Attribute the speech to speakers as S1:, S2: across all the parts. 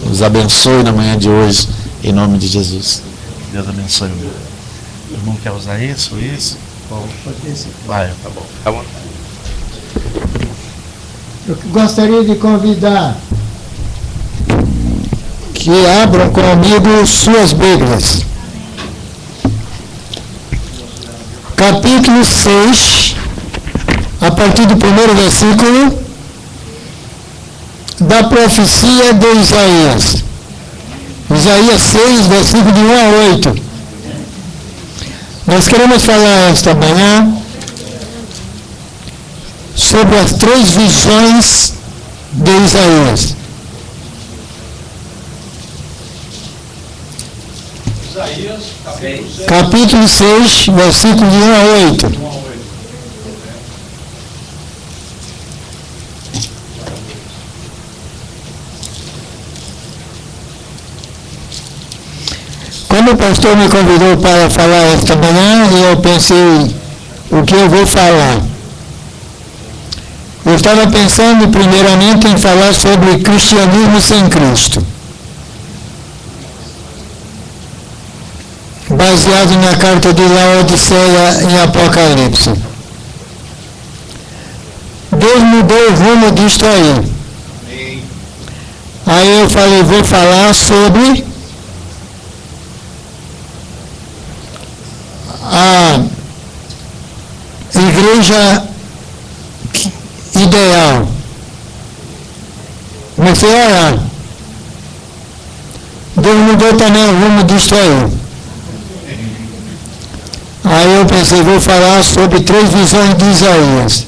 S1: os abençoe na manhã de hoje, em nome de Jesus. Deus abençoe. O irmão quer usar isso? Bom, vai, tá bom. Tá bom.
S2: Eu gostaria de convidar que abram comigo suas Bíblias. Capítulo 6, a partir do primeiro versículo da profecia de Isaías. Isaías 6, versículo de 1 a 8. Nós queremos falar esta manhã sobre as 3 visões de Isaías.
S3: Isaías,
S2: capítulo 6, versículo de 1 a 8. Quando o pastor me convidou para falar esta manhã, eu pensei, o que eu vou falar? Eu estava pensando primeiramente em falar sobre cristianismo sem Cristo, baseado na carta de Laodiceia em Apocalipse. Deus mudou o rumo disto aí. Aí eu falei, vou falar sobre a igreja ideal. Comecei a orar. Deus mudou também o rumo disto aí. Aí eu pensei, vou falar sobre 3 visões de Isaías.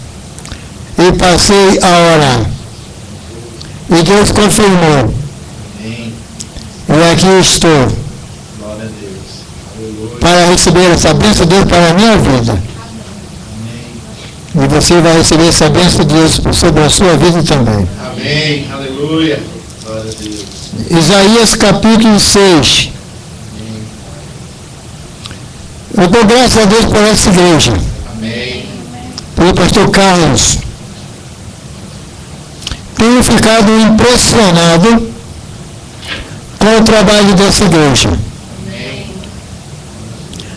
S2: E passei a orar. E Deus confirmou. E aqui estou. Para receber essa bênção de Deus para a minha vida. E você vai receber essa bênção de Deus sobre a sua vida também.
S3: Amém. Aleluia. Glória a Deus.
S2: Isaías capítulo 6. Eu dou graças a Deus por essa igreja.
S3: Amém.
S2: Pelo pastor Carlos. Tenho ficado impressionado com o trabalho dessa igreja.
S3: Amém.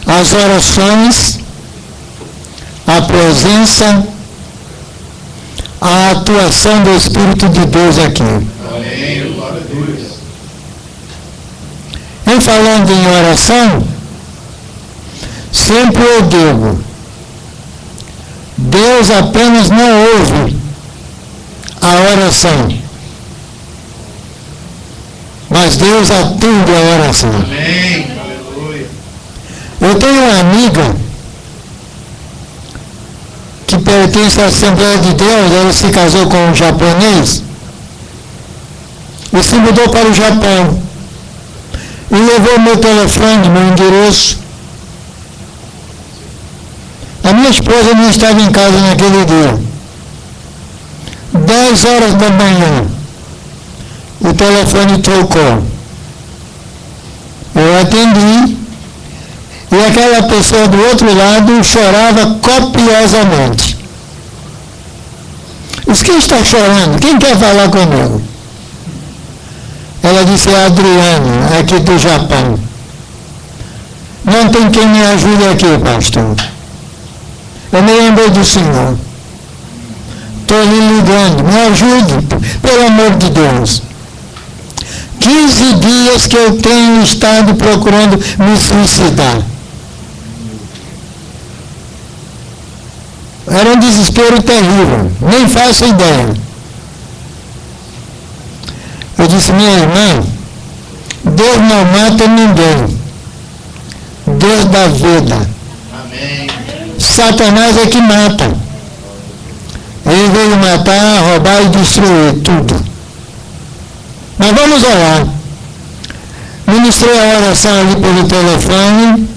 S2: As orações, a presença, a atuação do Espírito de Deus aqui.
S3: Amém. Glória a Deus.
S2: Em falando em oração, sempre eu digo, Deus apenas não ouve a oração, mas Deus atende a oração.
S3: Amém. Aleluia.
S2: Eu tenho uma amiga que pertence à Assembleia de Deus, ela se casou com um japonês e se mudou para o Japão e levou meu telefone, meu endereço. A minha esposa não estava em casa naquele dia. 10 horas da manhã, o telefone tocou. Eu atendi e aquela pessoa do outro lado chorava copiosamente. Disse, quem está chorando? Quem quer falar comigo? Ela disse, é Adriana, aqui do Japão. Não tem quem me ajude aqui, pastor. Eu nem lembrei do Senhor. Estou lhe ligando, me ajude, pelo amor de Deus. 15 dias que eu tenho estado procurando me suicidar. Era um desespero terrível, nem faço ideia. Eu disse, minha irmã, Deus não mata ninguém. Deus dá vida.
S3: Amém.
S2: Satanás é que mata. Ele veio matar, roubar e destruir tudo. Mas vamos orar. Ministrei a oração ali pelo telefone.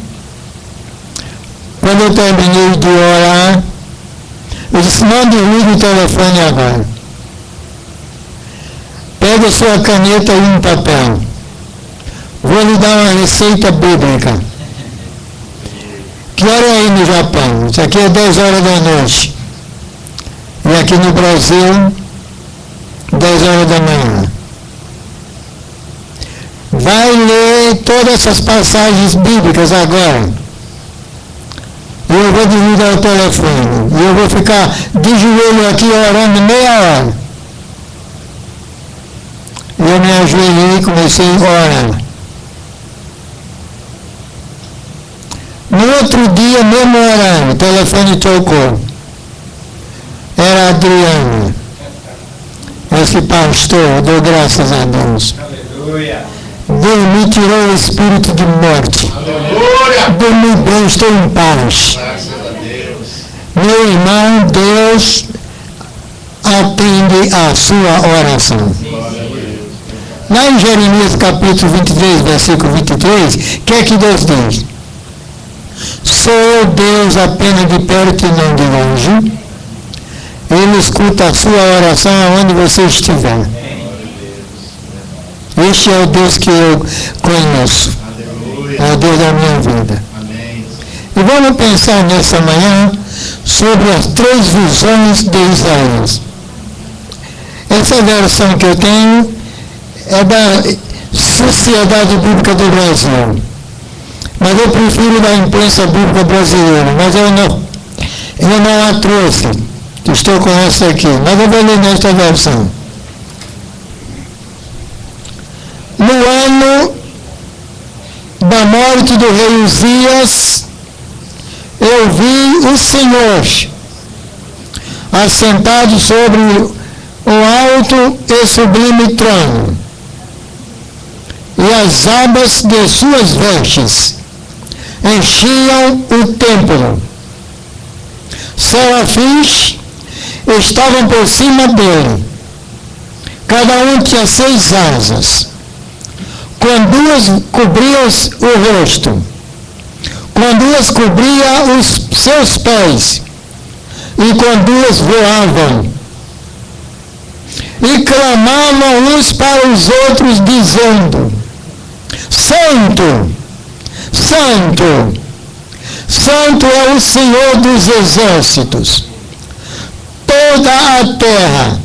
S2: Quando eu terminei de orar, eu disse, não desligue o telefone agora. Pega sua caneta e um papel. Vou lhe dar uma receita bíblica. Que hora é aí no Japão? Isso aqui é 10 horas da noite. E aqui no Brasil, 10 horas da manhã. todas essas passagens bíblicas agora. E eu vou desligar o telefone. E eu vou ficar de joelho aqui orando meia hora. E eu me ajoelhei e comecei a orar. No outro dia, mesmo orando, o telefone tocou. Era Adriana. Esse pastor, eu dou graças a Deus.
S3: Aleluia.
S2: Deus me tirou o espírito de morte.
S3: Aleluia.
S2: Dormi bem, estou em paz.
S3: Graças a Deus.
S2: Meu irmão, Deus atende a sua oração.
S3: Glória a Deus.
S2: Lá em Jeremias capítulo 23, versículo 23, o que é que Deus diz? Sou eu Deus apenas de perto e não de longe. Ele escuta a sua oração aonde você estiver. Este é o Deus que eu conheço.
S3: Aleluia.
S2: É o Deus da minha vida.
S3: Amém.
S2: E vamos pensar nessa manhã sobre as 3 visões de Isaías. Essa versão que eu tenho é da Sociedade Bíblica do Brasil. Mas eu prefiro da imprensa bíblica brasileira. Mas eu não a trouxe. Estou com essa aqui. Mas eu vou ler nesta versão. No ano da morte do rei Uzias, eu vi o Senhor assentado sobre o alto e sublime trono, e as abas de suas vestes enchiam o templo. Serafins estavam por cima dele, cada um tinha 6 asas. Com 2 cobriam o rosto, com 2 cobria os seus pés, e com 2 voavam. E clamavam uns para os outros, dizendo: Santo, Santo, Santo é o Senhor dos exércitos. Toda a terra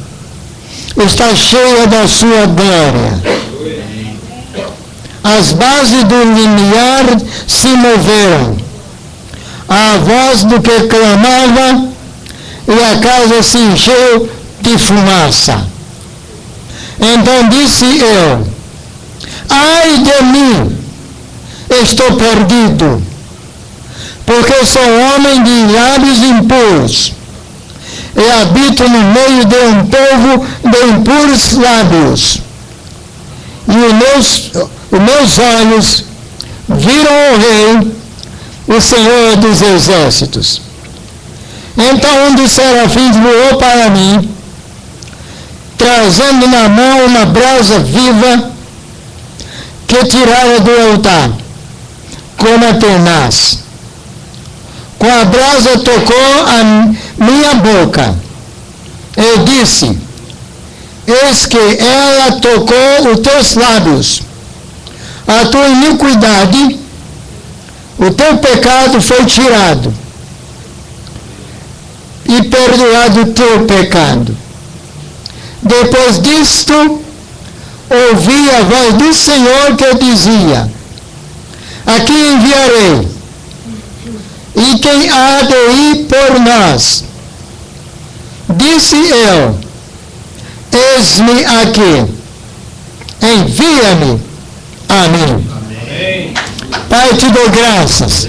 S2: está cheia da sua glória. As bases do limiar se moveram, a voz do que clamava, e a casa se encheu de fumaça. Então disse eu: ai de mim, estou perdido, porque sou homem de lábios impuros, e habito no meio de um povo de impuros lábios. E os meus olhos viram o Rei, o Senhor dos exércitos. Então um dos serafins voou para mim, trazendo na mão uma brasa viva que tirara do altar, como a tenaz. Com a brasa tocou a minha boca. Eu disse: eis que ela tocou os teus lábios. A tua iniquidade, o teu pecado foi tirado, e perdoado o teu pecado. Depois disto, ouvi a voz do Senhor que dizia: aqui enviarei, e quem há de ir por nós? Disse eu: eis-me aqui, envia-me a mim.
S3: Amém.
S2: Pai, te dou graças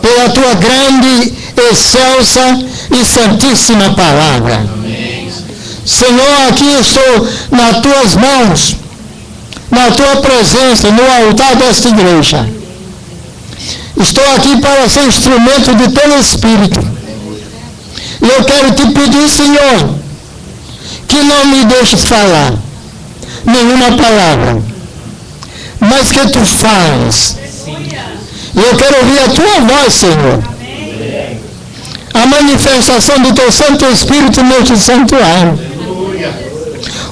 S2: pela tua grande, excelsa e santíssima palavra.
S3: Amém.
S2: Senhor, aqui estou nas tuas mãos, na tua presença, no altar desta igreja. Estou aqui para ser instrumento de teu Espírito. E eu quero te pedir, Senhor, que não me deixes falar nenhuma palavra, mas que tu fales. E eu quero ouvir a tua voz, Senhor. A manifestação do teu Santo Espírito neste santuário.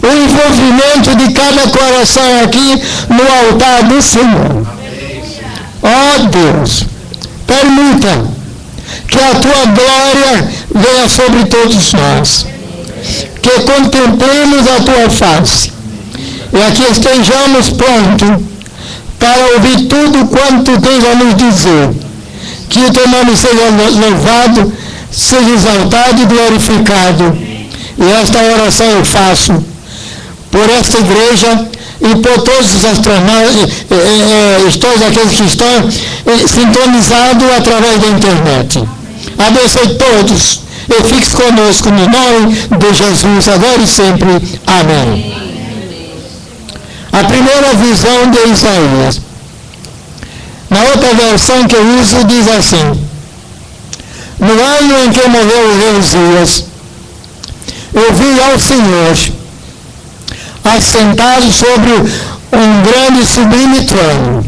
S2: O envolvimento de cada coração aqui no altar do Senhor. Ó Deus, permita que a tua glória venha sobre todos nós. Que contemplemos a tua face. E aqui estejamos prontos para ouvir tudo quanto tens a nos dizer. Que o teu nome seja louvado, seja exaltado e glorificado. E esta oração eu faço por esta igreja e por todos os astronautas, todos aqueles que estão sintonizados através da internet. Abençoe todos e fique conosco no nome de Jesus, agora e sempre. Amém. A primeira visão de Isaías. Na outra versão que eu uso diz assim: no ano em que morreu o rei Uzias, eu vi ao Senhor assentado sobre um grande e sublime trono,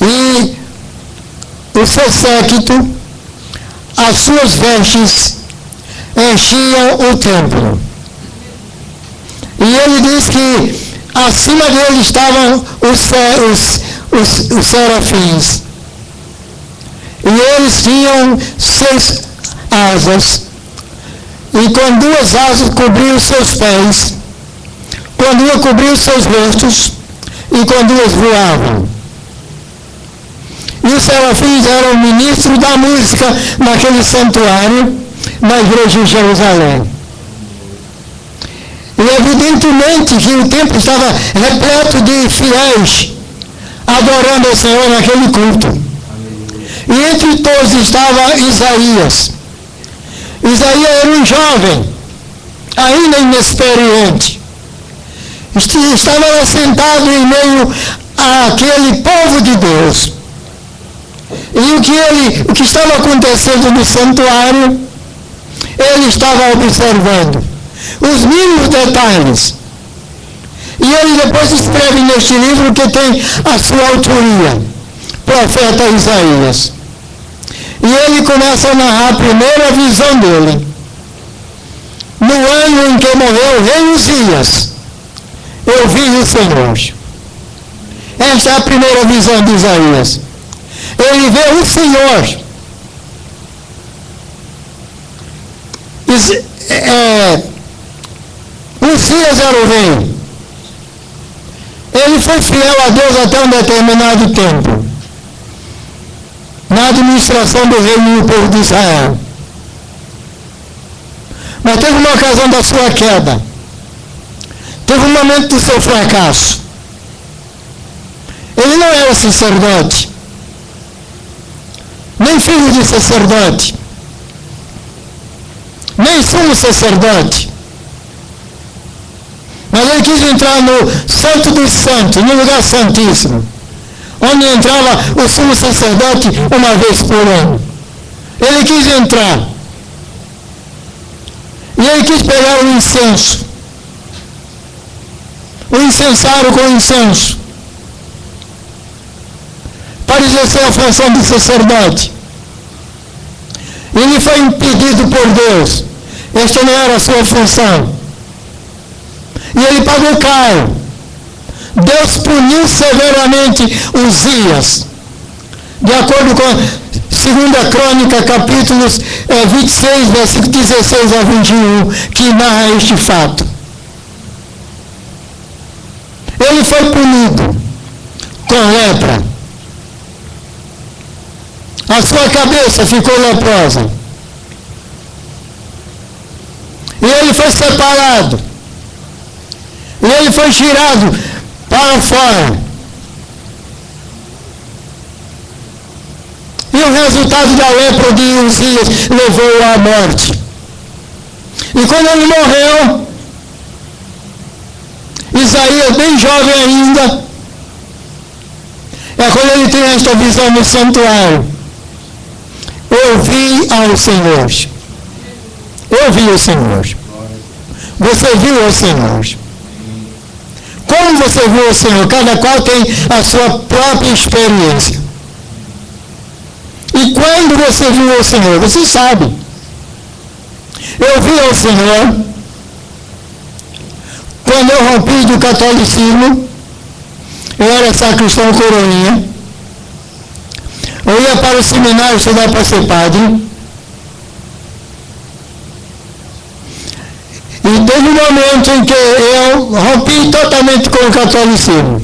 S2: e o seu séquito, as suas vestes enchiam o templo. E ele diz que acima dele estavam os serafins, e eles tinham 6 asas, e com 2 asas cobriam os seus pés, com 2 cobriam os seus rostos, e com 2 voavam. E os serafins eram ministros da música naquele santuário, na igreja de Jerusalém. E evidentemente que o templo estava repleto de fiéis, adorando ao Senhor naquele culto. E entre todos estava Isaías. Isaías era um jovem, ainda inexperiente. Estava sentado em meio àquele povo de Deus. E o que estava acontecendo no santuário, ele estava observando os mínimos detalhes. E ele depois escreve neste livro que tem a sua autoria, profeta Isaías. E ele começa a narrar a primeira visão dele. No ano em que morreu o rei Uzias, eu vi o Senhor. Esta é a primeira visão de Isaías. Ele vê o Senhor. Uzias era o rei. Ele foi fiel a Deus até um determinado tempo, na administração do reino do povo de Israel. Mas teve uma ocasião da sua queda. Teve um momento do seu fracasso. Ele não era sacerdote, nem filho de sacerdote, nem sumo sacerdote. Mas ele quis entrar no Santo dos Santos, no lugar santíssimo, onde entrava o sumo sacerdote uma vez por ano. Ele quis entrar. E ele quis pegar o incenso, o incensário com incenso, para exercer a função de sacerdote. Ele foi impedido por Deus. Esta não era a sua função. E ele pagou caro. Deus puniu severamente Uzias, de acordo com 2 Crônica, capítulos 26, versículos 16 a 21, que narra este fato. Ele foi punido com lepra. A sua cabeça ficou leprosa. E ele foi separado. E ele foi tirado para fora. E o resultado da lepra de Uzias levou-o à morte. E quando ele morreu, Isaías, bem jovem ainda, é quando ele tem esta visão no santuário. Eu vi ao Senhor. Eu vi o Senhor. Você viu o Senhor. Como você viu o Senhor? Cada qual tem a sua própria experiência. E quando você viu o Senhor? Você sabe. Eu vi o Senhor quando eu rompi do catolicismo. Eu era sacristão coroinha. Eu ia para o seminário estudar para ser padre. E teve um momento em que eu rompi totalmente com o catolicismo.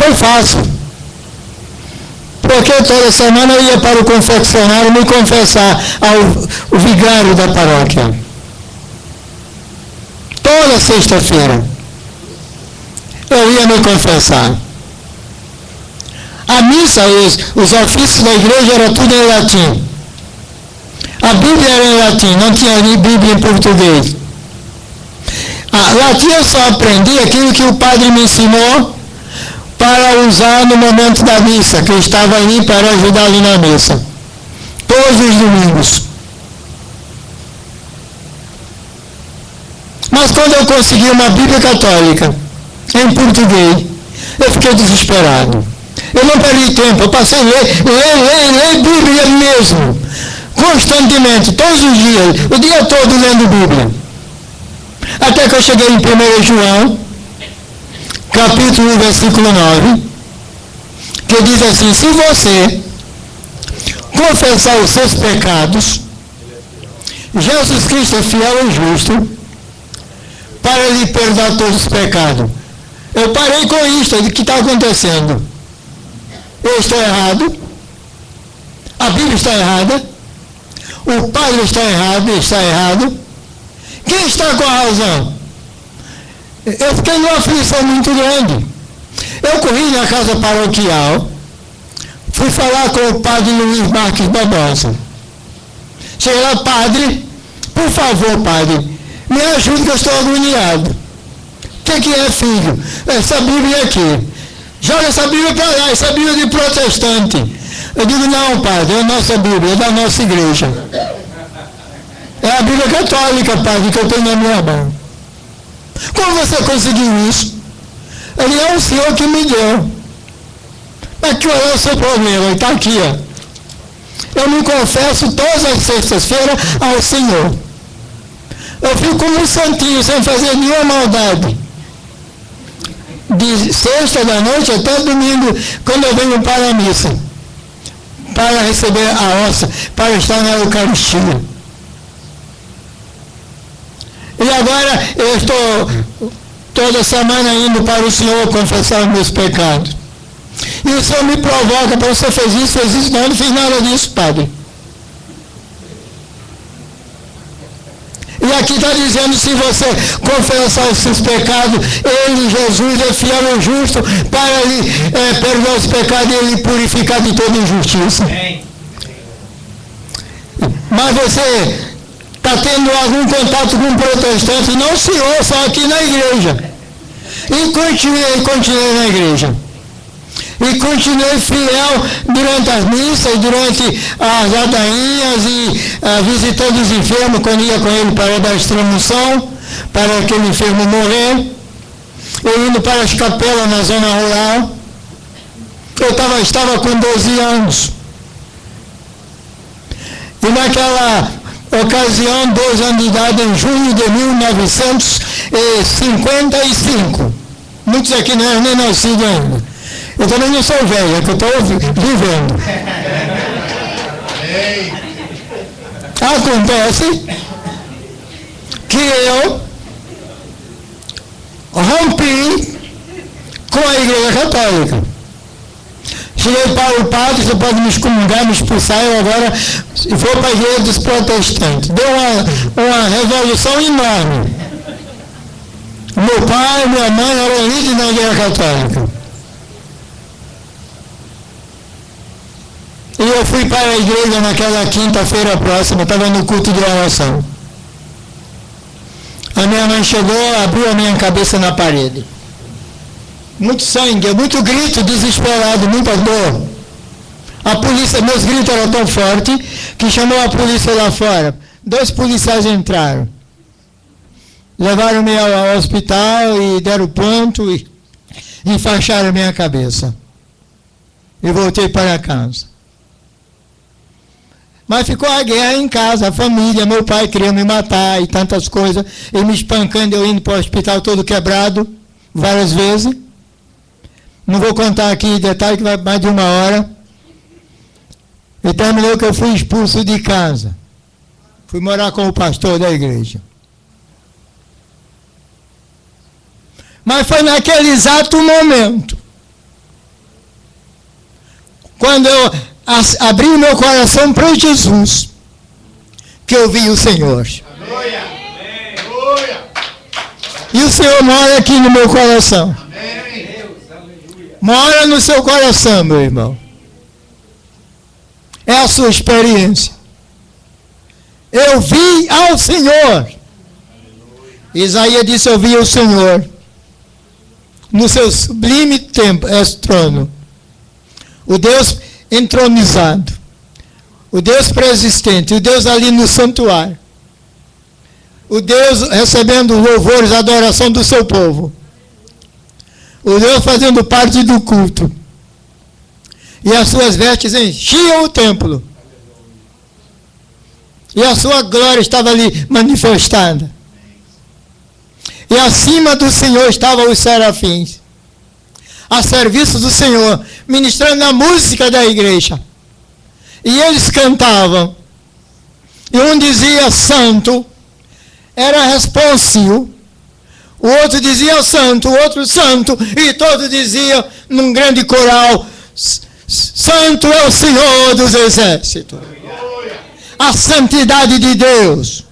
S2: foi fácil. Porque toda semana eu ia para o confessionário me confessar ao vigário da paróquia. Toda sexta-feira eu ia me confessar. A missa, os ofícios da igreja era tudo em latim. A Bíblia era em latim, não tinha Bíblia em português. Latim eu só aprendi aquilo que o padre me ensinou para usar no momento da missa, que eu estava ali para ajudá-lo na missa. Todos os domingos. Mas quando eu consegui uma Bíblia católica, em português, eu fiquei desesperado. Eu não perdi tempo, eu passei a ler Bíblia mesmo. Constantemente, todos os dias, o dia todo lendo Bíblia. Até que eu cheguei em 1 João, capítulo 1, versículo 9, que diz assim: se você confessar os seus pecados, Jesus Cristo é fiel e justo para lhe perdoar todos os pecados. Eu parei com isto, o que está acontecendo? Eu estou errado, a Bíblia está errada, o padre está errado. Quem está com a razão? Eu fiquei numa aflição muito grande. Eu corri na casa paroquial, fui falar com o padre Luiz Marques Barbosa. Cheguei lá: padre, por favor, padre, me ajude que eu estou agoniado. O que é, filho? Essa Bíblia aqui. Joga essa Bíblia para lá, essa Bíblia de protestante. Eu digo: não, padre, é a nossa Bíblia, é da nossa igreja. É a Bíblia católica, padre, que eu tenho na minha mão. Como você conseguiu isso? Ele: é o Senhor que me deu. Mas qual é o seu problema? Está aqui, ó. Eu me confesso todas as sextas-feiras ao Senhor. Eu fico como um santinho, sem fazer nenhuma maldade. De sexta da noite até domingo, quando eu venho para a missa, para receber a hóstia, para estar na Eucaristia. E agora eu estou toda semana indo para o Senhor confessar os meus pecados. E o Senhor me provoca: para você fez isso, não fiz nada disso, padre. E aqui está dizendo: se você confessar os seus pecados, Ele, Jesus, é fiel e justo para lhe perdoar os pecados e lhe purificar de toda injustiça. Mas você está tendo algum contato com um protestante, não se ouça aqui na igreja. E continue na igreja. E continuei fiel durante as missas, durante as ladainhas e visitando os enfermos, quando ia com ele para dar extrema-unção, para aquele enfermo morrer. Eu indo para as capelas na zona rural. Eu estava com 12 anos. E naquela ocasião, 12 anos de idade, em junho de 1955. Muitos aqui não eram nem nascidos ainda. Eu também não sou velho, é que eu estou vivendo. Acontece que eu rompi com a Igreja Católica. Cheguei para o padre: você pode me excomungar, me expulsar, eu agora vou para a Igreja dos Protestantes. Deu uma revolução enorme. Meu pai e minha mãe eram líderes na Igreja Católica. E eu fui para a igreja naquela quinta-feira próxima, estava no culto de oração. A minha mãe chegou, abriu a minha cabeça na parede. Muito sangue, muito grito desesperado, muita dor. A polícia, meus gritos eram tão fortes que chamou a polícia lá fora. 2 policiais entraram. Levaram-me ao hospital e deram ponto e enfaixaram a minha cabeça. E voltei para casa. Mas ficou a guerra em casa, a família, meu pai queria me matar e tantas coisas, ele me espancando, eu indo para o hospital todo quebrado, várias vezes. Não vou contar aqui em detalhe, que vai mais de 1 hora. E terminou que eu fui expulso de casa. Fui morar com o pastor da igreja. Mas foi naquele exato momento quando eu abri o meu coração para Jesus, que eu vi o Senhor.
S3: Aleluia. Aleluia.
S2: E o Senhor mora aqui no meu coração.
S3: Amém.
S2: Mora no seu coração, meu irmão. É a sua experiência. Eu vi ao Senhor. Isaías disse, eu vi o Senhor no seu sublime trono. O Deus entronizado. O Deus preexistente. O Deus ali no santuário. O Deus recebendo louvores, adoração do seu povo. O Deus fazendo parte do culto. E as suas vestes enchiam o templo. E a sua glória estava ali manifestada. E acima do Senhor estavam os serafins, a serviço do Senhor, ministrando a música da igreja. E eles cantavam. E um dizia santo, era responsio. O outro dizia santo, o outro santo. E todos diziam num grande coral, santo é o Senhor dos exércitos. A santidade de Deus.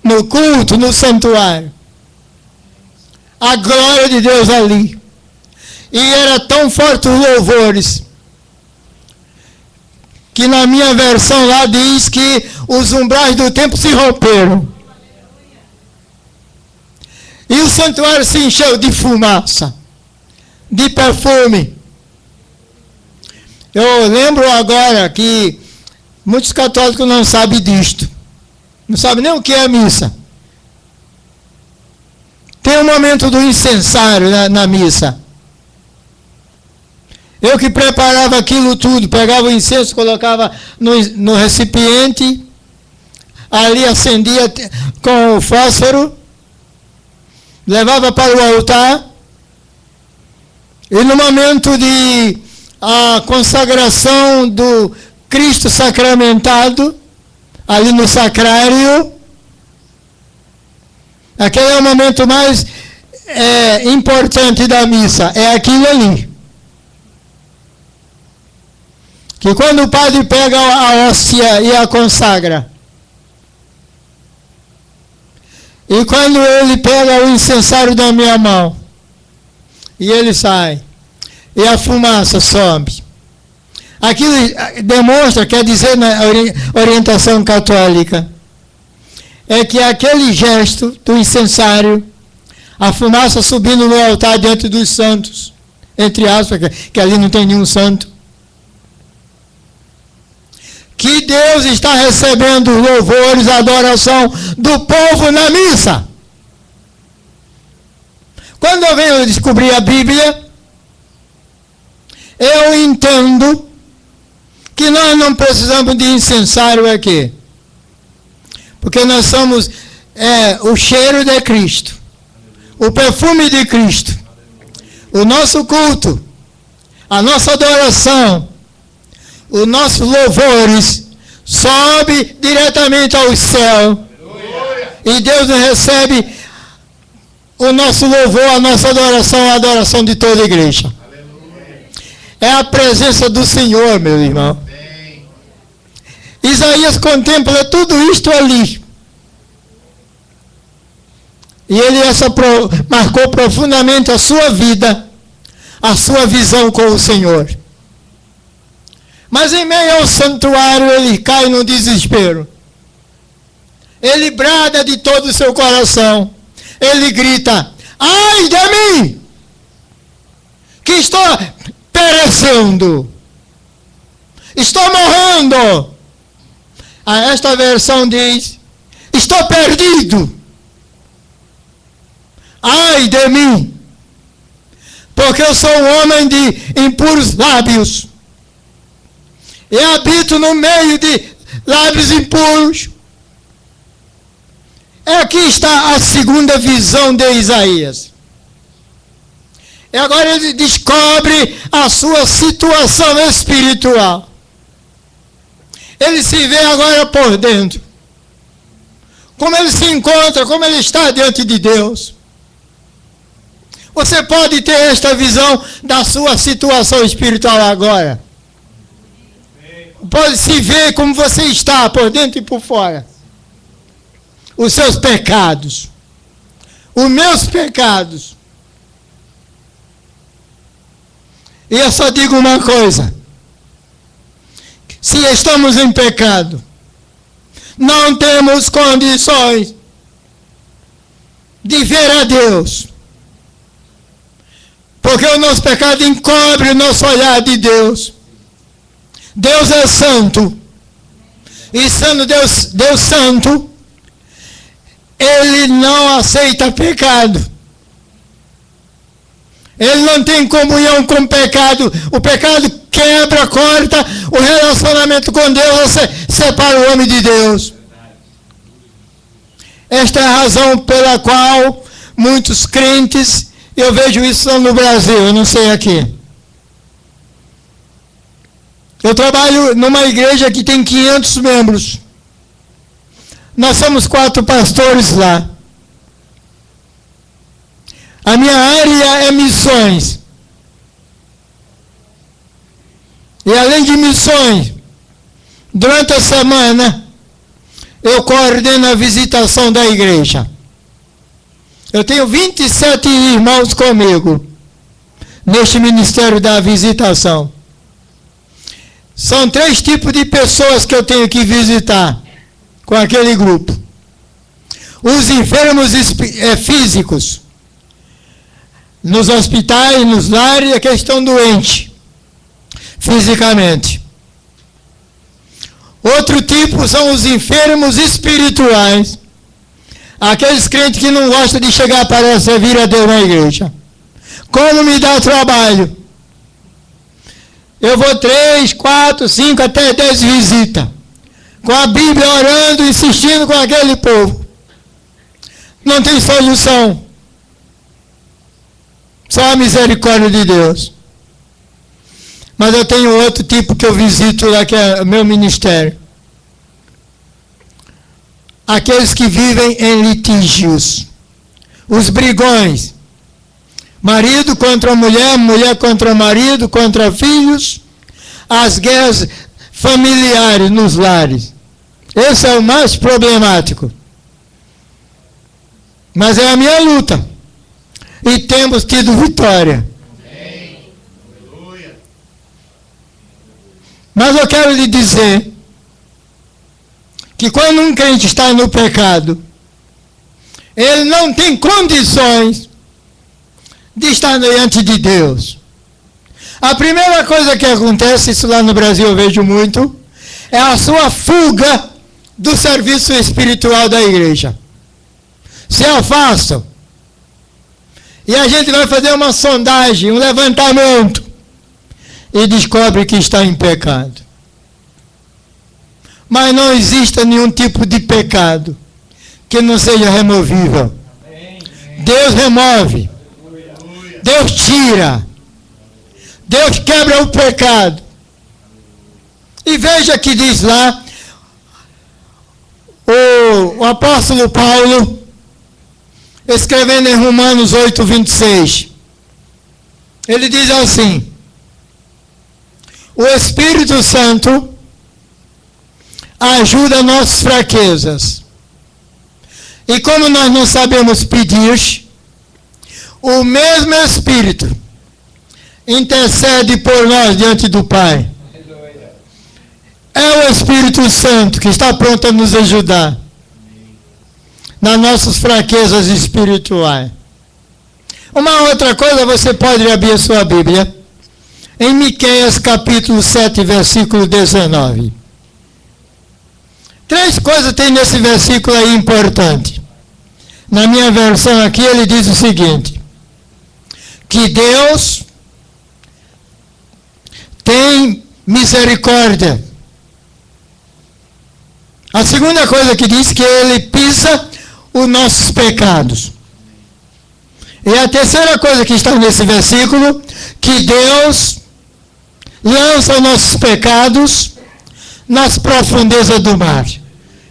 S2: No culto, no santuário. A glória de Deus ali. E era tão forte os louvores, que na minha versão lá diz que os umbrais do templo se romperam. E o santuário se encheu de fumaça, de perfume. Eu lembro agora que muitos católicos não sabem disto. Não sabem nem o que é a missa. Tem um momento do incensário na missa. Eu que preparava aquilo tudo, pegava o incenso, colocava no recipiente, ali acendia com o fósforo, levava para o altar, e no momento de a consagração do Cristo sacramentado, ali no sacrário, aquele é o momento mais importante da missa, é aquilo ali. Que quando o padre pega a hóstia e a consagra, e quando ele pega o incensário da minha mão, e ele sai, e a fumaça sobe, aquilo demonstra, quer dizer na orientação católica, é que aquele gesto do incensário, a fumaça subindo no altar diante dos santos, entre aspas, que ali não tem nenhum santo, que Deus está recebendo louvores, adoração do povo na missa. Quando eu venho descobrir a Bíblia, eu entendo que nós não precisamos de incensário aqui. Porque nós somos o cheiro de Cristo, o perfume de Cristo, o nosso culto, a nossa adoração, os nossos louvores sobe diretamente ao céu. E Deus recebe o nosso louvor, a nossa adoração, a adoração de toda a igreja. É a presença do Senhor, meu irmão. Isaías contempla tudo isto ali. E ele marcou profundamente a sua vida, a sua visão com o Senhor. Mas em meio ao santuário ele cai no desespero. Ele brada de todo o seu coração. Ele grita, ai de mim, que estou perecendo. Estou morrendo. Esta versão diz, estou perdido. Ai de mim, porque eu sou um homem de impuros lábios. E habito no meio de lábios impuros. Aqui está a segunda visão de Isaías. E agora ele descobre a sua situação espiritual. Ele se vê agora por dentro. Como ele se encontra, como ele está diante de Deus. Você pode ter esta visão da sua situação espiritual agora. pode se ver como você está, por dentro e por fora. Os seus pecados. Os meus pecados. E eu só digo uma coisa. Se estamos em pecado, não temos condições de ver a Deus. Porque o nosso pecado encobre o nosso olhar de Deus. Deus é santo. E sendo Deus santo, Ele não aceita pecado. Ele não tem comunhão com o pecado. O pecado quebra, corta o relacionamento com Deus, separa o homem de Deus. Esta é a razão pela qual muitos crentes, eu vejo isso no Brasil, eu não sei aqui. Eu trabalho numa igreja que tem 500 membros. Nós somos 4 pastores lá. A minha área é missões. E além de missões, durante a semana, eu coordeno a visitação da igreja. Eu tenho 27 irmãos comigo, neste ministério da visitação. São 3 tipos de pessoas que eu tenho que visitar com aquele grupo. Os enfermos físicos, nos hospitais, nos lares, é que estão doentes, fisicamente. Outro tipo são os enfermos espirituais, aqueles crentes que não gostam de chegar para servir a Deus na igreja. Como me dá trabalho? Eu vou 3, 4, 5, até 10 visitas, com a Bíblia orando, insistindo com aquele povo. Não tem solução. Só a misericórdia de Deus. Mas eu tenho outro tipo que eu visito lá, que é o meu ministério. Aqueles que vivem em litígios. Os brigões. Marido contra mulher, mulher contra marido, contra filhos. As guerras familiares nos lares. Esse é o mais problemático. Mas é a minha luta. E temos tido vitória.
S3: Amém. Aleluia.
S2: Mas eu quero lhe dizer que quando um crente está no pecado, ele não tem condições de estar diante de Deus. A primeira coisa que acontece, isso lá no Brasil eu vejo muito, é a sua fuga do serviço espiritual da igreja. Se afastam. E a gente vai fazer uma sondagem, um levantamento, e descobre que está em pecado. Mas não existe nenhum tipo de pecado que não seja removível. Deus remove. Deus tira. Deus quebra o pecado. E veja que diz lá, o apóstolo Paulo, escrevendo em Romanos 8, 26, ele diz assim: o Espírito Santo ajuda nossas fraquezas. E como nós não sabemos pedir, o mesmo Espírito intercede por nós diante do Pai. É o Espírito Santo que está pronto a nos ajudar nas nossas fraquezas espirituais. Uma outra coisa, você pode abrir a sua Bíblia em Miqueias capítulo 7, versículo 19. 3 coisas tem nesse versículo aí importante. Na minha versão aqui ele diz o seguinte: que Deus tem misericórdia. A segunda coisa que diz que ele pisa os nossos pecados. E a terceira coisa que está nesse versículo, que Deus lança os nossos pecados nas profundezas do mar.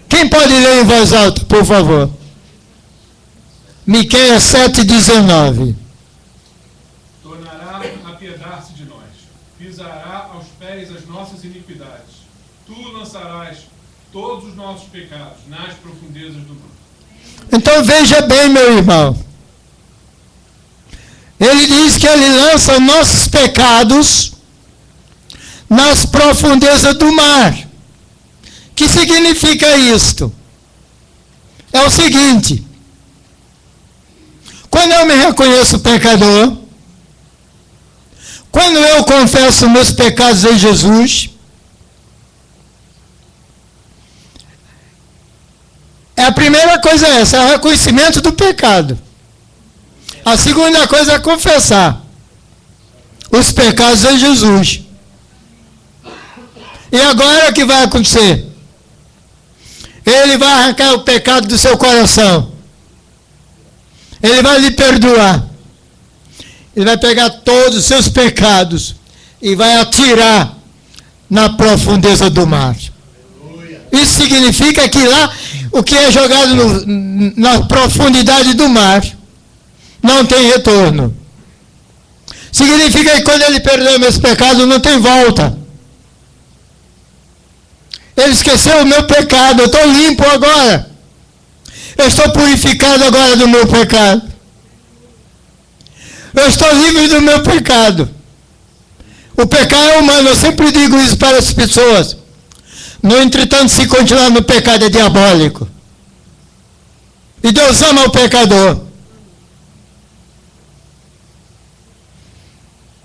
S2: Quem pode ler em voz alta, por favor? Miqueias 7,19.
S4: Tornará a apiedar-se de nós, pisará aos pés as nossas iniquidades, tu lançarás todos os nossos pecados nas profundezas do mar.
S2: Então veja bem, meu irmão. Ele diz que ele lança nossos pecados nas profundezas do mar. O que significa isto? É o seguinte: quando eu me reconheço pecador, quando eu confesso meus pecados em Jesus, a primeira coisa é essa, é o reconhecimento do pecado. A segunda coisa é confessar os pecados em Jesus. E agora o que vai acontecer? Ele vai arrancar o pecado do seu coração. Ele vai lhe perdoar. Ele vai pegar todos os seus pecados e vai atirar na profundeza do mar. Isso significa que lá, o que é jogado na profundidade do mar, não tem retorno. Significa que quando ele perdoa meus pecados, não tem volta. Ele esqueceu o meu pecado, eu estou limpo agora. Eu estou purificado agora do meu pecado. Eu estou livre do meu pecado. O pecado é humano, eu sempre digo isso para as pessoas. No entretanto, se continuar no pecado é diabólico. E Deus ama o pecador.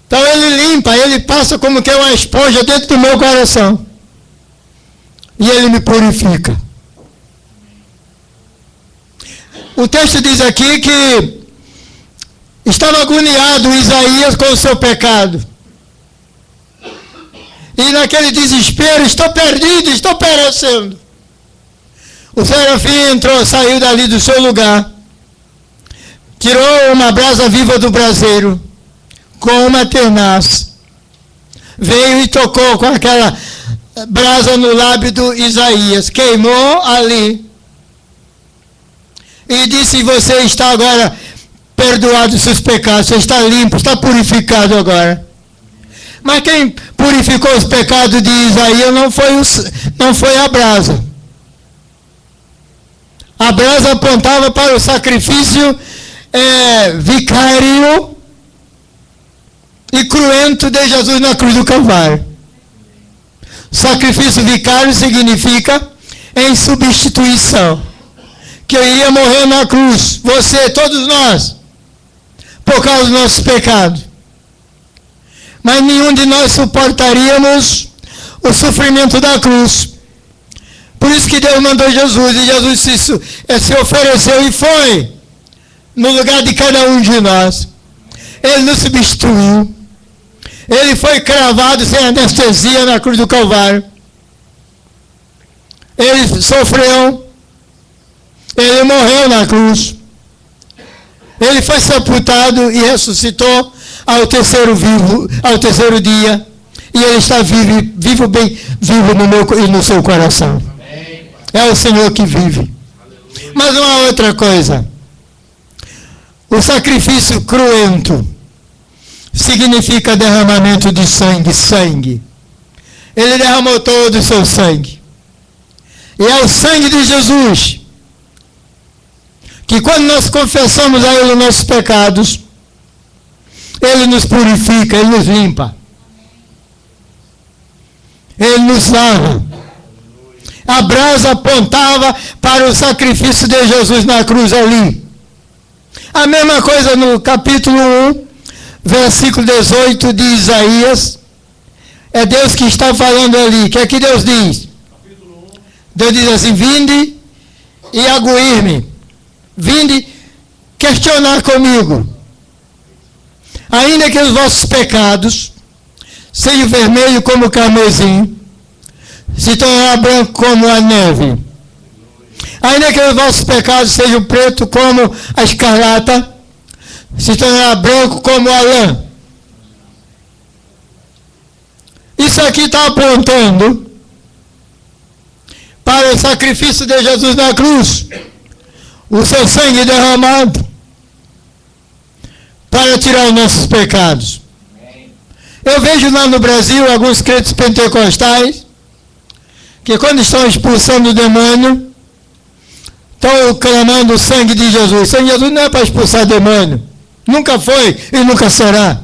S2: Então ele limpa, ele passa como que é uma esponja dentro do meu coração. E ele me purifica. O texto diz aqui que estava agoniado Isaías com o seu pecado. E naquele desespero, estou perdido, estou perecendo. O serafim entrou, saiu dali do seu lugar, tirou uma brasa viva do braseiro, com uma tenaz, veio e tocou com aquela brasa no lábio do Isaías, queimou ali, e disse: você está agora perdoado dos seus pecados, você está limpo, está purificado agora. Mas quem purificou os pecados de Isaías não foi a brasa. A brasa apontava para o sacrifício vicário e cruento de Jesus na cruz do Calvário. Sacrifício vicário significa em substituição. Que eu iria morrer na cruz, você, todos nós, por causa dos nossos pecados. Mas nenhum de nós suportaríamos o sofrimento da cruz. Por isso que Deus mandou Jesus, e Jesus se ofereceu e foi no lugar de cada um de nós. Ele nos substituiu. Ele foi cravado sem anestesia na cruz do Calvário. Ele sofreu. Ele morreu na cruz. Ele foi sepultado e ressuscitou ao terceiro dia. E ele está vivo no meu e no seu coração. É o Senhor que vive. Mas uma outra coisa. O sacrifício cruento significa derramamento de sangue. Ele derramou todo o seu sangue. E é o sangue de Jesus que, quando nós confessamos a Ele os nossos pecados, Ele nos purifica, Ele nos limpa. Ele nos lava. A brasa apontava para o sacrifício de Jesus na cruz ali. A mesma coisa no capítulo 1, versículo 18 de Isaías. É Deus que está falando ali. O que é que Deus diz? Deus diz assim: vinde e aguir-me. Vinde questionar comigo. Ainda que os vossos pecados sejam vermelhos como o carmesim, se tornará branco como a neve. Ainda que os vossos pecados sejam pretos como a escarlata, se tornará branco como a lã. Isso aqui está apontando para o sacrifício de Jesus na cruz. O seu sangue derramado para tirar os nossos pecados. Eu vejo lá no Brasil alguns crentes pentecostais que quando estão expulsando o demônio, estão clamando o sangue de Jesus. O sangue de Jesus não é para expulsar demônio. Nunca foi e nunca será.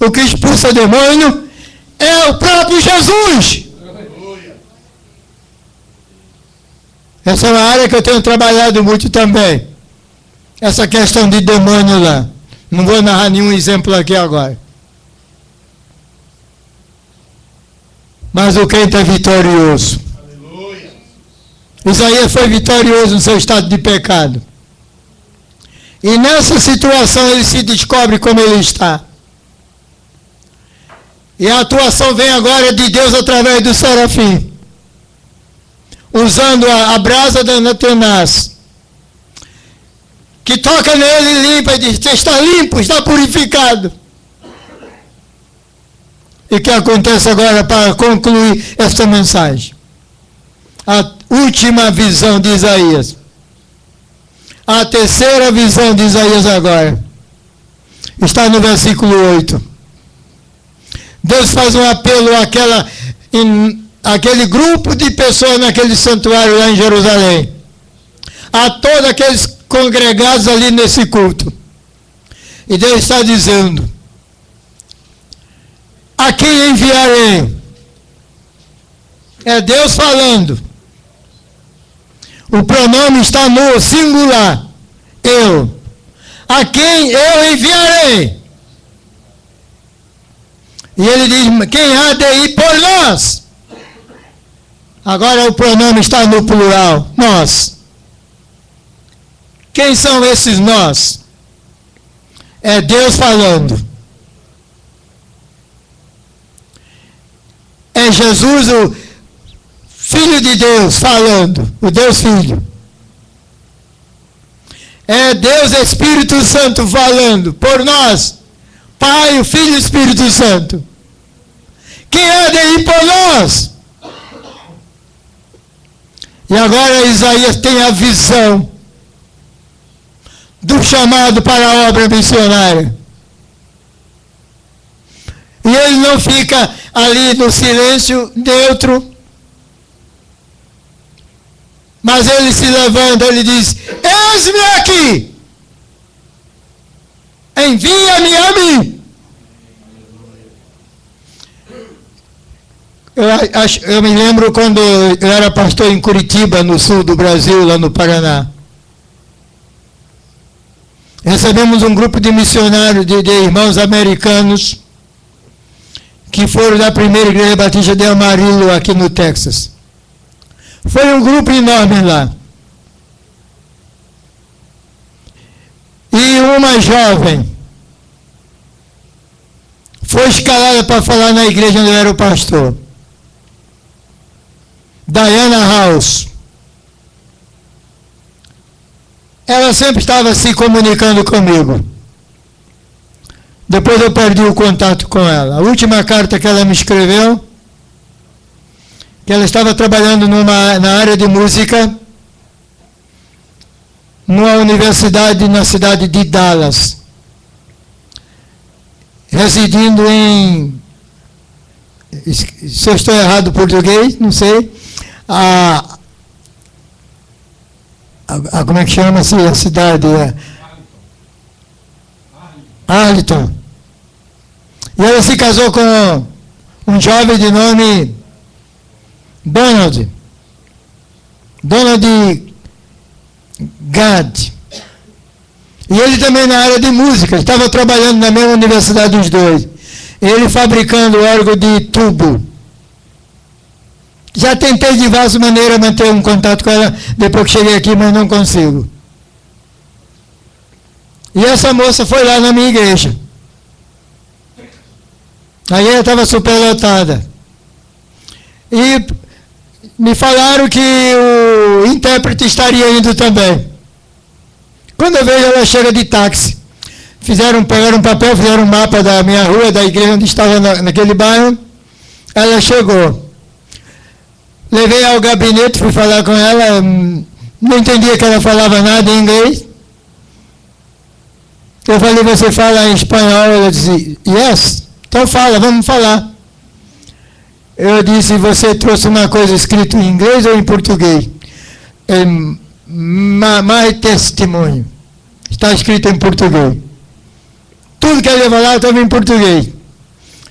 S2: O que expulsa demônio é o próprio Jesus. Essa é uma área que eu tenho trabalhado muito também. Essa questão de demônio lá. Não vou narrar nenhum exemplo aqui agora. Mas o crente é vitorioso.
S3: Aleluia.
S2: Isaías foi vitorioso no seu estado de pecado. E nessa situação ele se descobre como ele está. E a atuação vem agora de Deus através do serafim. Usando a brasa da tenaz. Que toca nele e limpa e diz, você está limpo, está purificado. E o que acontece agora para concluir esta mensagem? A última visão de Isaías. A terceira visão de Isaías agora. Está no versículo 8. Deus faz um apelo àquele grupo de pessoas naquele santuário lá em Jerusalém. A todos aqueles congregados ali nesse culto. E Deus está dizendo, a quem enviarei? É Deus falando. O pronome está no singular. Eu. A quem eu enviarei? E ele diz, quem há de ir por nós? Agora o pronome está no plural. Nós. Quem são esses nós? É Deus falando. É Jesus, o Filho de Deus, falando. O Deus Filho. É Deus Espírito Santo falando por nós. Pai, o Filho e o Espírito Santo. Quem há de ir por nós? E agora Isaías tem a visão do chamado para a obra missionária. E ele não fica ali no silêncio neutro, mas ele se levanta, ele diz, eis-me aqui, envia-me a mim. Eu me lembro quando eu era pastor em Curitiba, no sul do Brasil, lá no Paraná. Recebemos um grupo de missionários, de irmãos americanos, que foram da primeira igreja batista de Amarillo, aqui no Texas. Foi um grupo enorme lá. E uma jovem foi escalada para falar na igreja onde eu era o pastor. Diana House. Ela sempre estava se comunicando comigo. Depois eu perdi o contato com ela. A última carta que ela me escreveu, que ela estava trabalhando na área de música, numa universidade na cidade de Dallas, residindo em, se eu estou errado o português, não sei, como é que chama-se a cidade? Arlington. E ela se casou com um jovem de nome Donald Gad. E ele também na área de música, estava trabalhando na mesma universidade os dois. Ele fabricando órgão de tubo. Já tentei de várias maneiras manter um contato com ela depois que cheguei aqui, mas não consigo. E essa moça foi lá na minha igreja. Aí ela estava superlotada. E me falaram que o intérprete estaria indo também. Quando eu vejo, ela chega de táxi. Pegaram um papel, fizeram um mapa da minha rua, da igreja onde estava naquele bairro. Ela chegou. Levei ao gabinete, fui falar com ela. Não entendia que ela falava nada em inglês. Eu falei, você fala em espanhol? Ela disse, yes. Então fala, vamos falar. Eu disse, você trouxe uma coisa escrita em inglês ou em português? Mais testemunho. Está escrito em português. Tudo que ele falava estava em português.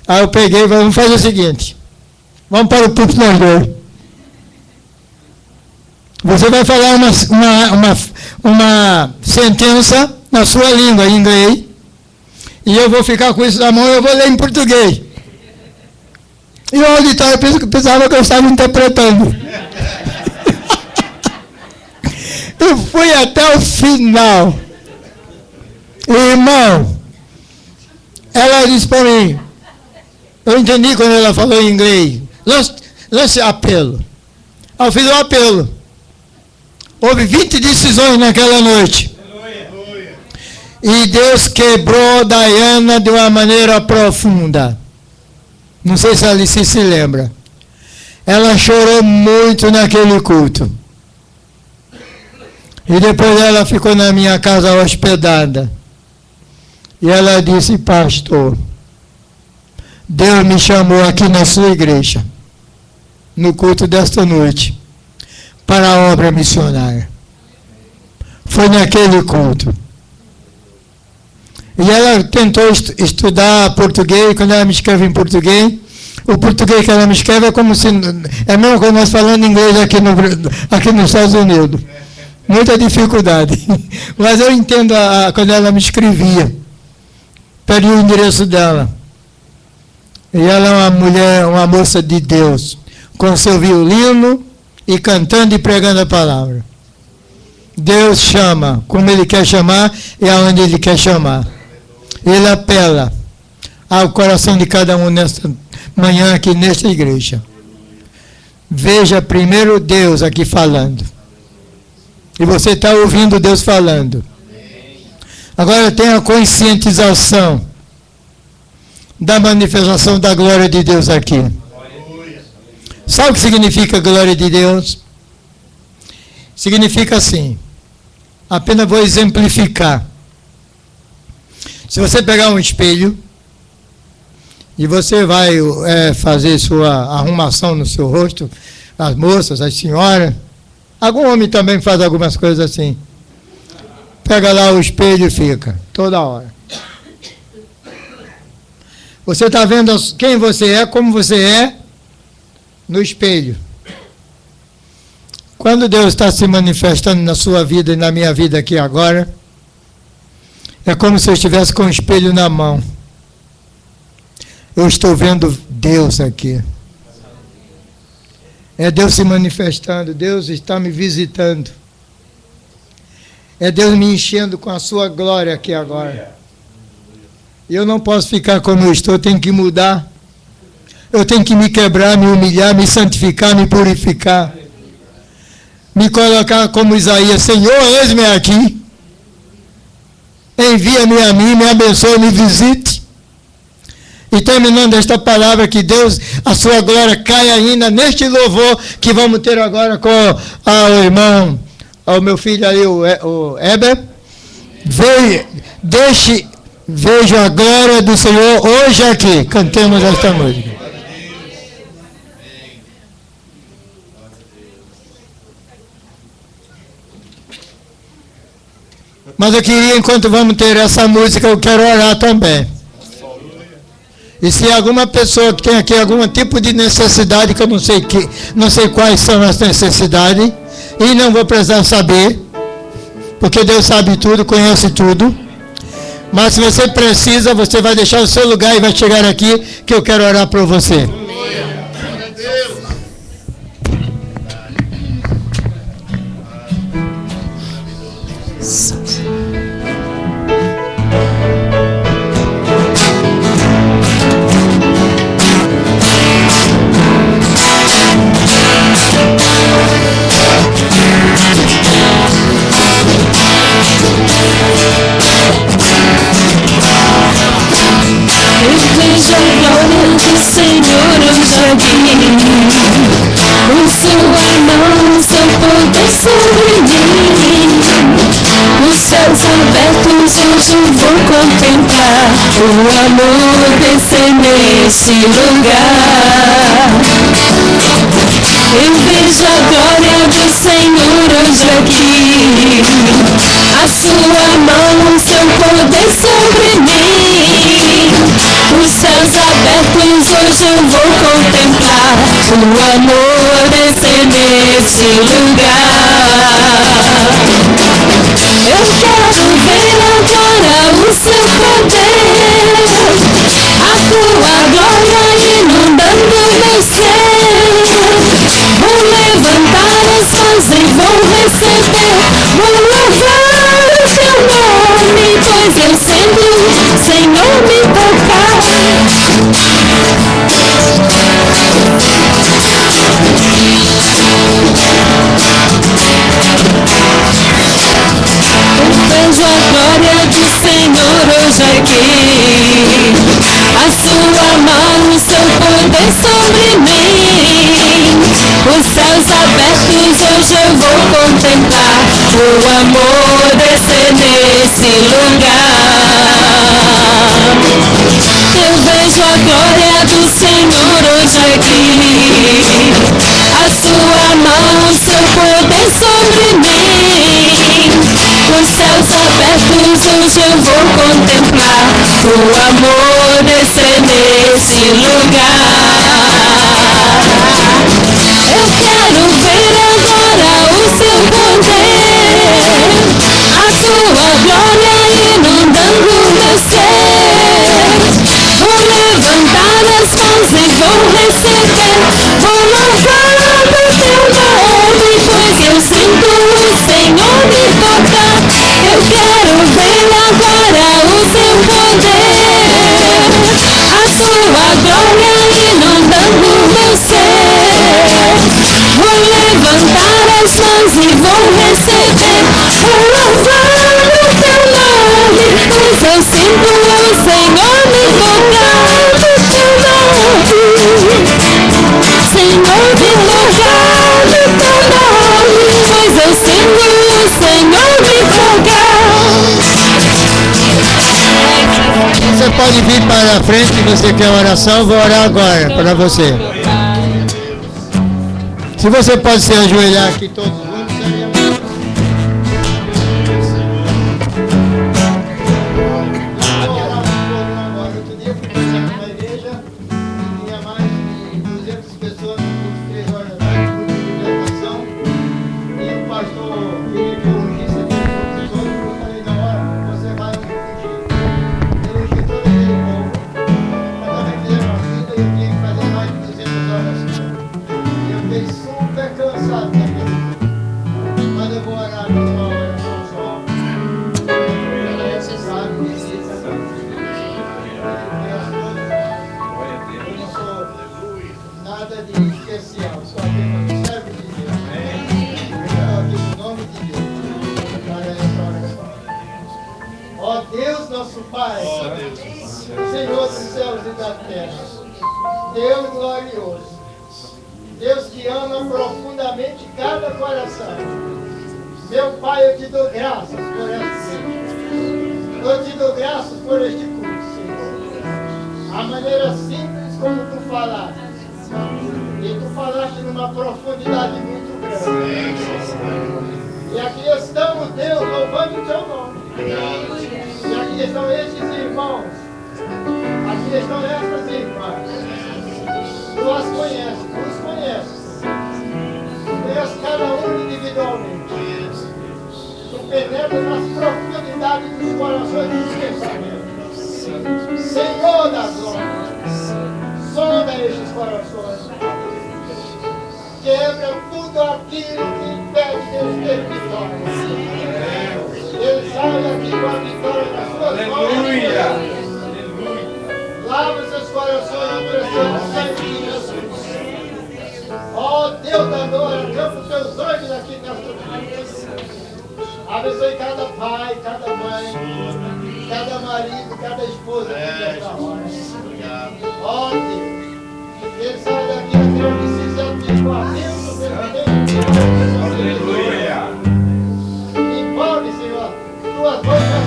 S2: Aí eu peguei e falei, vamos fazer o seguinte. Vamos para o púlpito nós dois. Você vai falar uma sentença na sua língua, em inglês. E eu vou ficar com isso na mão e eu vou ler em português. E o auditório pensava que eu estava interpretando. Eu fui até o final. Irmão, ela disse para mim, eu entendi quando ela falou em inglês, lance apelo. Eu fiz o apelo. Houve 20 decisões naquela noite. E Deus quebrou Diana de uma maneira profunda. Não sei se a Alice se lembra. Ela chorou muito naquele culto. E depois ela ficou na minha casa hospedada. E ela disse, pastor, Deus me chamou aqui na sua igreja, no culto desta noite, para a obra missionária. Foi naquele culto. E ela tentou estudar português, quando ela me escreve em português, o português que ela me escreve é como se... É mesmo que nós falando inglês aqui nos Estados Unidos. Muita dificuldade. Mas eu entendo quando ela me escrevia. Pedi o endereço dela. E ela é uma mulher, uma moça de Deus, com seu violino e cantando e pregando a palavra. Deus chama como Ele quer chamar e aonde Ele quer chamar. Ele apela ao coração de cada um nesta manhã aqui nesta igreja. Veja primeiro Deus aqui falando. E você está ouvindo Deus falando. Agora tem a conscientização da manifestação da glória de Deus aqui. Sabe o que significa glória de Deus? Significa assim. Apenas vou exemplificar. Se você pegar um espelho e você vai fazer sua arrumação no seu rosto, as moças, as senhoras, algum homem também faz algumas coisas assim. Pega lá o espelho e fica, toda hora. Você está vendo quem você é, como você é, no espelho. Quando Deus está se manifestando na sua vida e na minha vida aqui agora, é como se eu estivesse com o espelho na mão. Eu estou vendo Deus aqui. É Deus se manifestando, Deus está me visitando. É Deus me enchendo com a sua glória aqui agora. E eu não posso ficar como eu estou, eu tenho que mudar. Eu tenho que me quebrar, me humilhar, me santificar, me purificar. Me colocar como Isaías, Senhor, eis-me aqui. Envia-me a mim, me abençoe, me visite. E terminando esta palavra, que Deus, a sua glória caia ainda neste louvor que vamos ter agora com o irmão, o meu filho ali, o Heber. Veja a glória do Senhor hoje aqui. Cantemos esta música. Mas eu queria, enquanto vamos ter essa música, eu quero orar também. E se alguma pessoa que tem aqui algum tipo de necessidade, que eu não sei quais são as necessidades, e não vou precisar saber, porque Deus sabe tudo, conhece tudo. Mas se você precisa, você vai deixar o seu lugar e vai chegar aqui, que eu quero orar por você.
S5: Veja a glória do Senhor hoje aqui. O sua mão, o seu poder sobre mim. Os céus abertos hoje eu vou contemplar o amor descer nesse lugar. Eu vejo a glória do Senhor hoje aqui, a sua mão, o seu poder sobre mim. Os céus abertos hoje eu vou contemplar o amor descer nesse lugar. Eu quero ver agora o seu poder, a tua glória inundando meu ser. Vou levantar as mãos e vou receber, vou louvar o teu nome, pois eu sinto o Senhor me tocar. Eu vejo a glória do Senhor hoje aqui, a sua mão, o seu poder sobre mim. Os céus abertos hoje eu vou contemplar o amor descer nesse lugar. Eu vejo a glória do Senhor hoje aqui, a sua mão, o seu poder sobre mim. Os céus abertos hoje eu vou contemplar o amor descer nesse lugar. Eu quero ver agora o seu poder, a sua glória inundando meu ser. Vou levantar as mãos e vou receber, vou louvar o teu nome, pois eu sinto o Senhor me tocar. Eu quero ver agora o seu poder, a sua glória inundando meu ser. Vou levantar as mãos e vou receber, vou louvar o teu nome, pois eu sinto o Senhor me tocar. O teu nome, Senhor me tocar, o teu nome, pois eu sinto o Senhor me tocar.
S2: Você pode vir para a frente se você quer oração, eu vou orar agora para você. Se você pode se ajoelhar aqui todos juntos, seria melhor. Eu vou orar um pouco agora. Outro dia fui passar numa igreja e tinha mais de 200 pessoas no culto, 3 horas da tarde, culto de libertação. E o pastor queria que eu ungisse aquele culto todo, e eu falei, na hora, você vai ungir. Eu ungi todo aquele povo. Mas também fizeram uma vida e eu tinha que fazer mais de 200 orações. Eu fiquei super cansado daquele culto. Mas eu vou orar aqui uma oração só. Sabe, visita. Eu não sou nada de especial, só apenas um servo de Deus. Eu estou aqui no nome de Deus para essa oração. Ó Deus, nosso Pai, Senhor dos céus e da terra, Deus glorioso, Deus que ama profundamente cada coração. Meu Pai, eu te dou graças por essa igreja. Eu te dou graças por este culto, Senhor. A maneira simples como tu falaste. E tu falaste numa profundidade muito grande. E aqui estamos, Deus, louvando o teu nome. E aqui estão estes irmãos. Aqui estão estas irmãs. Tu as conheces, tu os conheces. Conheces cada um individualmente. Tu penetras nas profundidades dos corações e dos pensamentos. Senhor da glória, sonda estes corações. Quebra tudo aquilo que impede Deus ter vitória. Ele sai daqui com a vitória nas suas mãos. Lava seus corações no precioso sangue de Jesus. Ó Deus da glória, campa os teus olhos aqui nesta noite. Abençoe cada pai, cada mãe, cada marido, cada esposa aqui nesta hora. Ó Deus, ele sai daqui aquele que se sentir com a bênção pelo tempo. Aleluia. Envolve, Senhor, tuas mãos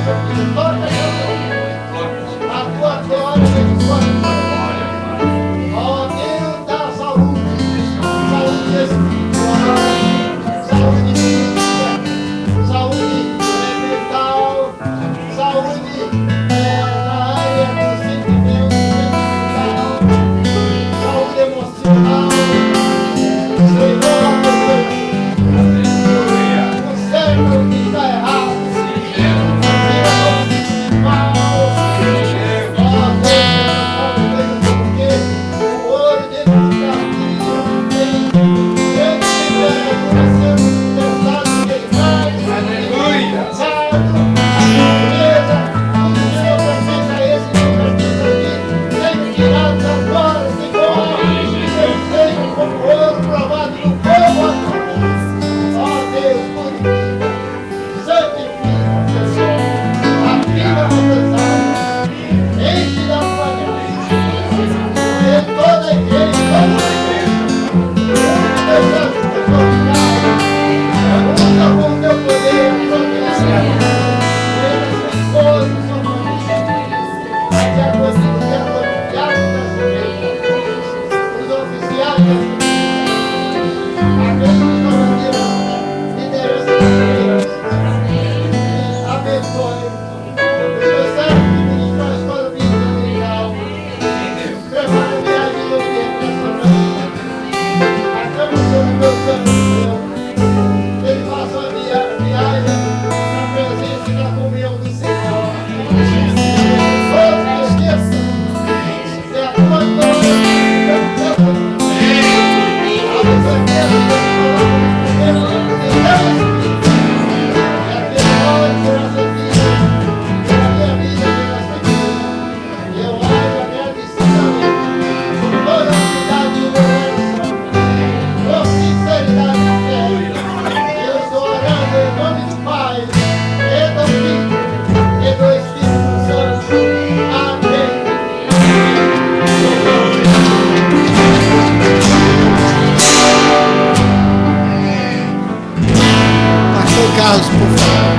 S3: Carlos, por favor.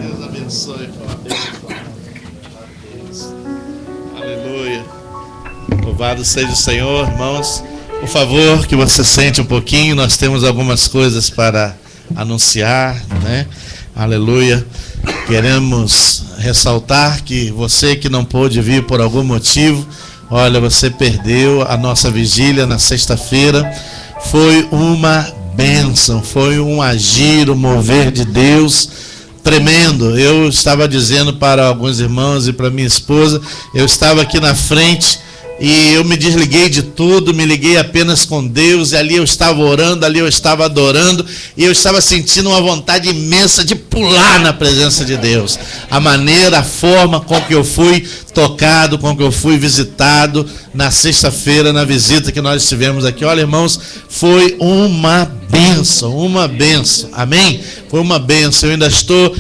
S1: Deus abençoe. Aleluia. Louvado seja o Senhor, irmãos. Por favor, que você sente um pouquinho. Nós temos algumas coisas para anunciar, né? Aleluia. Queremos ressaltar que você que não pôde vir por algum motivo, olha, você perdeu a nossa vigília na sexta-feira. Foi uma bênção, foi um agir, um mover de Deus tremendo. Eu estava dizendo para alguns irmãos e para minha esposa, eu estava aqui na frente e eu me desliguei de tudo, me liguei apenas com Deus, e ali eu estava orando, ali eu estava adorando, e eu estava sentindo uma vontade imensa de pular na presença de Deus. A maneira, a forma com que eu fui tocado, com que eu fui visitado na sexta-feira, na visita que nós tivemos aqui. Olha, irmãos, foi uma bênção, amém? Foi uma bênção. Eu ainda estou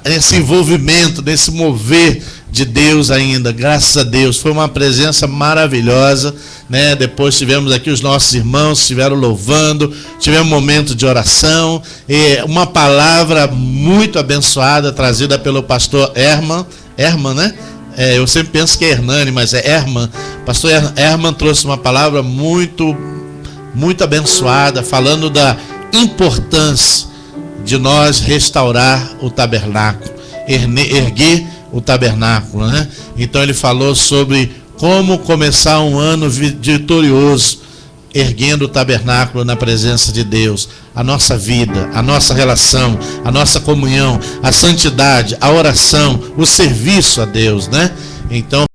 S1: nesse envolvimento, nesse mover de Deus ainda, graças a Deus. Foi uma presença maravilhosa, né? Depois tivemos aqui os nossos irmãos, estiveram louvando, tivemos um momento de oração, e uma palavra muito abençoada, trazida pelo pastor Herman, né? Eu sempre penso que é Hernani, mas é Herman. Pastor Herman trouxe uma palavra muito abençoada, falando da importância de nós restaurar o tabernáculo, erguer o tabernáculo, né? Então ele falou sobre como começar um ano vitorioso, erguendo o tabernáculo na presença de Deus. A nossa vida, a nossa relação, a nossa comunhão, a santidade, a oração, o serviço a Deus, né? Então